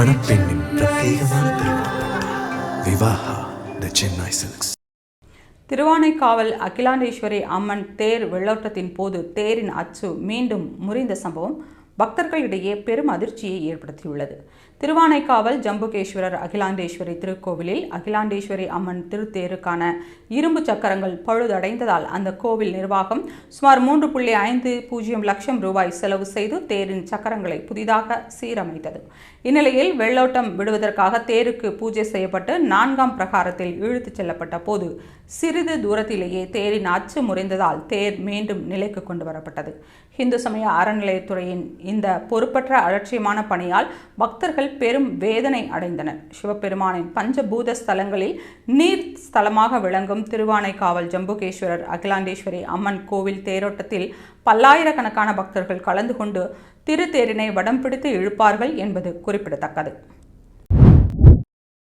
மணப்பெண்ணின் பிரத்யேகமான திருமணம் விவாஹா தி சென்னை சில்க்ஸ். திருவானைக்காவல் அகிலாண்டேஸ்வரி அம்மன் தேர் வெள்ளோட்டத்தின் போது தேரின் அச்சு மீண்டும் முறிந்த சம்பவம் பக்தர்களிடையே பெரும் அதிர்ச்சியை ஏற்படுத்தியுள்ளது. திருவானைக்காவல் ஜம்புகேஸ்வரர் அகிலாண்டேஸ்வரி திருக்கோவிலில் அகிலாண்டேஸ்வரி அம்மன் திருத்தேருக்கான இரும்பு சக்கரங்கள் பழுதடைந்ததால் அந்த கோவில் நிர்வாகம் சுமார் 3.50 லட்சம் ரூபாய் செலவு செய்து தேரின் சக்கரங்களை புதிதாக சீரமைத்தது. இந்நிலையில் வெள்ளோட்டம் விடுவதற்காக தேருக்கு பூஜை செய்யப்பட்டு 4ஆம் பிரகாரத்தில் இழுத்துச் செல்லப்பட்ட போது சிறிது தூரத்திலேயே தேரின் அச்சு முறிந்ததால் தேர் மீண்டும் நிலைக்கு கொண்டு வரப்பட்டது. இந்து சமய அறநிலையத்துறையின் இந்த பொறுப்பற்ற அலட்சியமான பணியால் பக்தர்கள் பெரும் வேதனை அடைந்தனர். சிவபெருமானின் பஞ்சபூத ஸ்தலங்களில் நீர் ஸ்தலமாக விளங்கும் திருவானைக்காவல் ஜம்புகேஸ்வரர் அகிலாண்டேஸ்வரி அம்மன் கோவில் தேரோட்டத்தில் பல்லாயிரக்கணக்கான பக்தர்கள் கலந்து கொண்டு திருத்தேரினை வடம் பிடித்து இழுப்பார்கள் என்பது குறிப்பிடத்தக்கது.